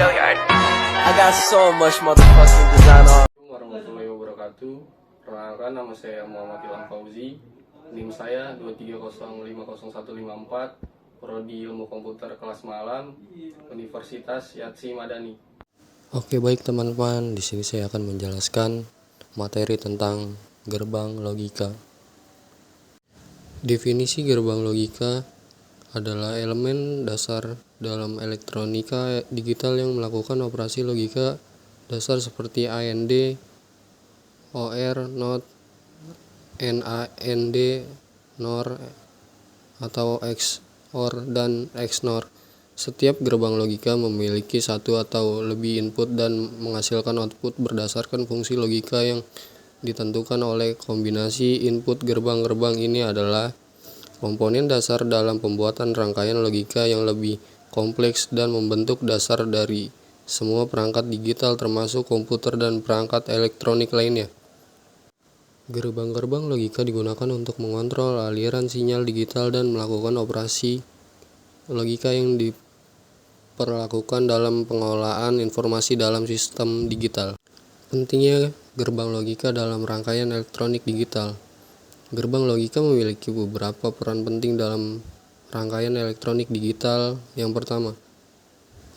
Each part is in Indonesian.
Hilliard. I got so much motherfucking design on. Warahmatullahi wabarakatuh. Perkenalkan, nama saya Muhammad Ilham Fauzi. NIM saya 230500154. Prodi Ilmu Komputer kelas malam, Universitas Yatsi Madani. Oke, baik teman-teman, di sini saya akan menjelaskan materi tentang gerbang logika. Definisi gerbang logika adalah elemen dasar dalam elektronika digital yang melakukan operasi logika dasar seperti AND, OR, NOT, NAND, NOR, atau XOR dan XNOR. Setiap gerbang logika memiliki satu atau lebih input dan menghasilkan output berdasarkan fungsi logika yang ditentukan oleh kombinasi input. Gerbang-gerbang ini adalah komponen dasar dalam pembuatan rangkaian logika yang lebih kompleks dan membentuk dasar dari semua perangkat digital termasuk komputer dan perangkat elektronik lainnya. Gerbang-gerbang logika digunakan untuk mengontrol aliran sinyal digital dan melakukan operasi logika yang diperlakukan dalam pengolahan informasi dalam sistem digital. Pentingnya gerbang logika dalam rangkaian elektronik digital. Gerbang logika memiliki beberapa peran penting dalam rangkaian elektronik digital. Yang pertama,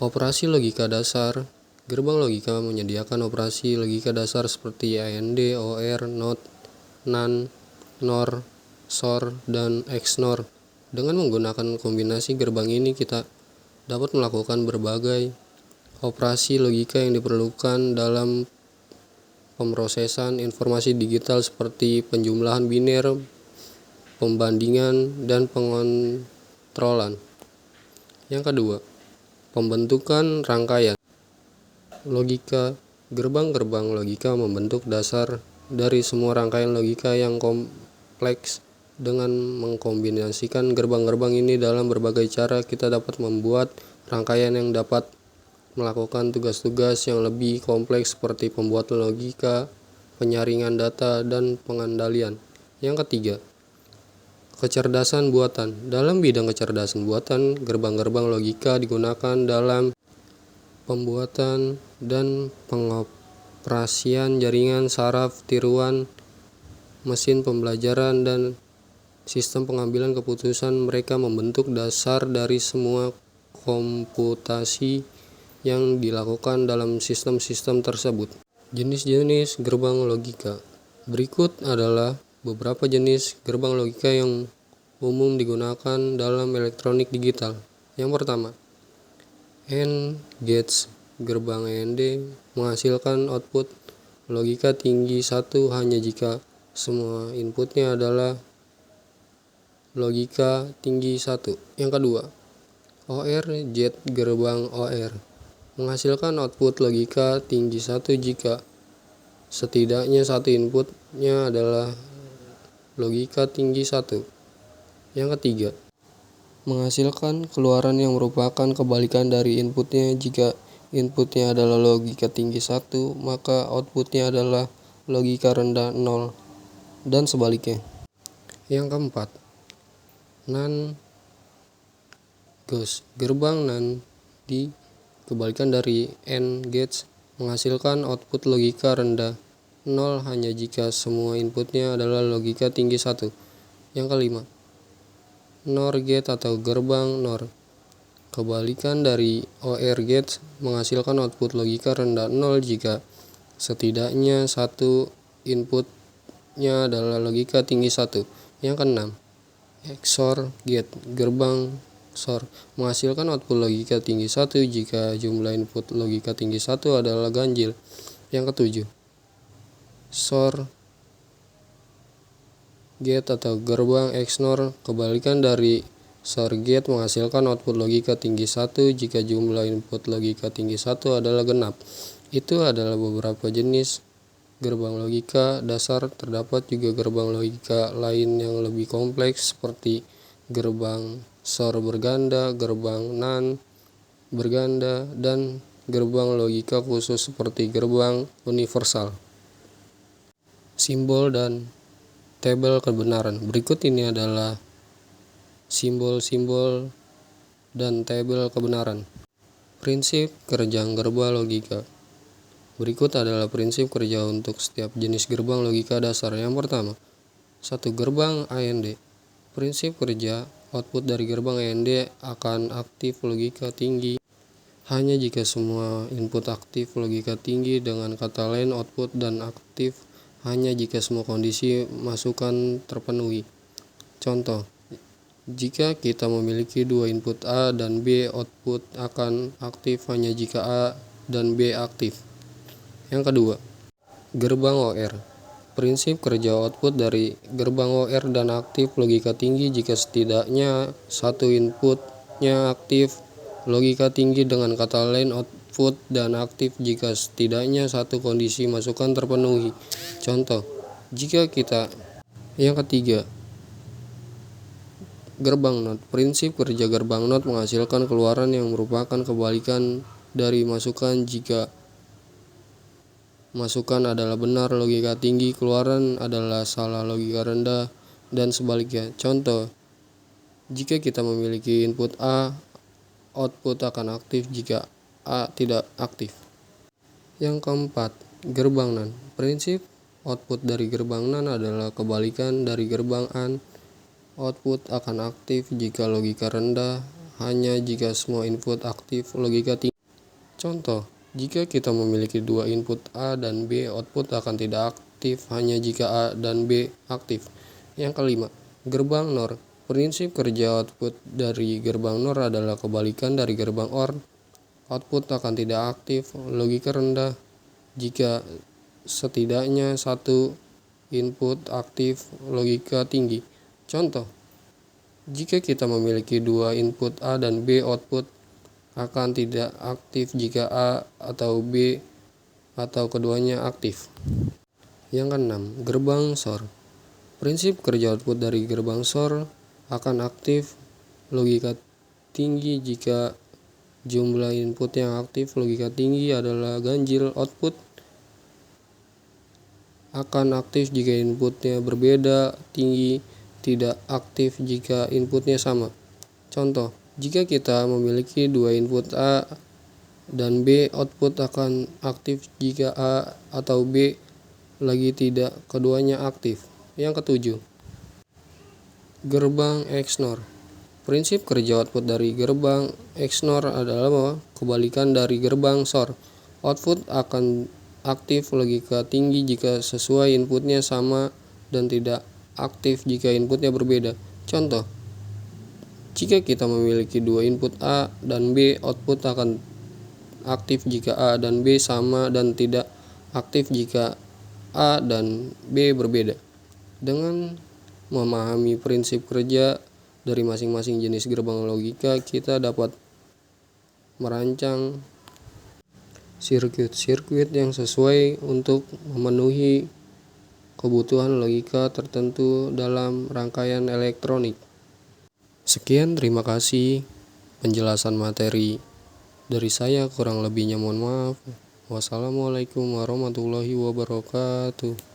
operasi logika dasar. Gerbang logika menyediakan operasi logika dasar seperti AND, OR, NOT, NAND, NOR, XOR, dan XNOR. Dengan menggunakan kombinasi gerbang ini kita dapat melakukan berbagai operasi logika yang diperlukan dalam pemrosesan informasi digital seperti penjumlahan biner, pembandingan, dan pengontrolan. Yang kedua, pembentukan rangkaian logika. Gerbang-gerbang logika membentuk dasar dari semua rangkaian logika yang kompleks. Dengan mengkombinasikan gerbang-gerbang ini dalam berbagai cara, kita dapat membuat rangkaian yang dapat melakukan tugas-tugas yang lebih kompleks seperti pembuatan logika, penyaringan data, dan pengendalian. Yang ketiga, kecerdasan buatan. Dalam bidang kecerdasan buatan, gerbang-gerbang logika digunakan dalam pembuatan dan pengoperasian jaringan saraf, tiruan, mesin pembelajaran, dan sistem pengambilan keputusan. Mereka membentuk dasar dari semua komputasi yang dilakukan dalam sistem-sistem tersebut. Jenis-jenis gerbang logika. Berikut adalah beberapa jenis gerbang logika yang umum digunakan dalam elektronik digital. Yang pertama, AND gates. Gerbang AND menghasilkan output logika tinggi 1 hanya jika semua inputnya adalah logika tinggi 1. Yang kedua, OR jet. Gerbang OR menghasilkan output logika tinggi 1 jika setidaknya satu inputnya adalah logika tinggi 1. Yang ketiga, menghasilkan keluaran yang merupakan kebalikan dari inputnya. Jika inputnya adalah logika tinggi 1, maka outputnya adalah logika rendah 0, dan sebaliknya. Yang keempat, NAND gates. Gerbang NAND kebalikan dari AND gates menghasilkan output logika rendah 0 hanya jika semua inputnya adalah logika tinggi 1. Yang kelima, NOR gate atau gerbang NOR. Kebalikan dari OR gates menghasilkan output logika rendah 0 jika setidaknya satu inputnya adalah logika tinggi 1. Yang keenam, XOR gate. Gerbang XOR menghasilkan output logika tinggi 1 jika jumlah input logika tinggi 1 adalah ganjil. Yang ketujuh, XOR gate atau gerbang XNOR. Kebalikan dari XOR gate menghasilkan output logika tinggi 1 jika jumlah input logika tinggi 1 adalah genap. Itu adalah beberapa jenis gerbang logika dasar. Terdapat juga gerbang logika lain yang lebih kompleks seperti gerbang XOR berganda, gerbang NAND berganda, dan gerbang logika khusus seperti gerbang universal. Simbol dan tabel kebenaran. Berikut ini adalah simbol-simbol dan tabel kebenaran. Prinsip kerja gerbang logika. Berikut adalah prinsip kerja untuk setiap jenis gerbang logika dasar. Yang pertama, 1. Gerbang AND. Prinsip kerja output dari gerbang AND akan aktif logika tinggi hanya jika semua input aktif logika tinggi, dengan kata lain output dan aktif hanya jika semua kondisi masukan terpenuhi. Contoh, jika kita memiliki dua input A dan B, output akan aktif hanya jika A dan B aktif. Yang kedua, gerbang OR. Prinsip kerja output dari gerbang OR dan aktif logika tinggi jika setidaknya satu inputnya aktif logika tinggi, dengan kata lain output dan aktif jika setidaknya satu kondisi masukan terpenuhi. Contoh, jika kita. Yang ketiga, gerbang NOT. Prinsip kerja gerbang NOT menghasilkan keluaran yang merupakan kebalikan dari masukan. Jika masukan adalah benar logika tinggi, keluaran adalah salah logika rendah, dan sebaliknya. Contoh, jika kita memiliki input A, output akan aktif jika A tidak aktif. Yang keempat, gerbang NAND. Prinsip output dari gerbang NAND adalah kebalikan dari gerbang AND. Output akan aktif jika logika rendah hanya jika semua input aktif logika tinggi. Contoh, jika kita memiliki dua input A dan B, output akan tidak aktif hanya jika A dan B aktif. Yang kelima, gerbang NOR. Prinsip kerja output dari gerbang NOR adalah kebalikan dari gerbang OR. Output akan tidak aktif logika rendah jika setidaknya satu input aktif logika tinggi. Contoh, jika kita memiliki dua input A dan B, output akan tidak aktif jika A atau B atau keduanya aktif. Yang keenam, gerbang SOR. Prinsip kerja output dari gerbang SOR akan aktif logika tinggi jika jumlah input yang aktif logika tinggi adalah ganjil. Output akan aktif jika inputnya berbeda tinggi, tidak aktif jika inputnya sama. Contoh, jika kita memiliki dua input A dan B, output akan aktif jika A atau B lagi tidak keduanya aktif. Yang ketujuh, gerbang XNOR. Prinsip kerja output dari gerbang XNOR adalah kebalikan dari gerbang SOR. Output akan aktif logika tinggi jika sesuai inputnya sama dan tidak aktif jika inputnya berbeda. Contoh, jika kita memiliki dua input A dan B, output akan aktif jika A dan B sama dan tidak aktif jika A dan B berbeda. Dengan memahami prinsip kerja dari masing-masing jenis gerbang logika, kita dapat merancang sirkuit-sirkuit yang sesuai untuk memenuhi kebutuhan logika tertentu dalam rangkaian elektronik. Sekian, terima kasih penjelasan materi dari saya, kurang lebihnya mohon maaf. Wassalamualaikum warahmatullahi wabarakatuh.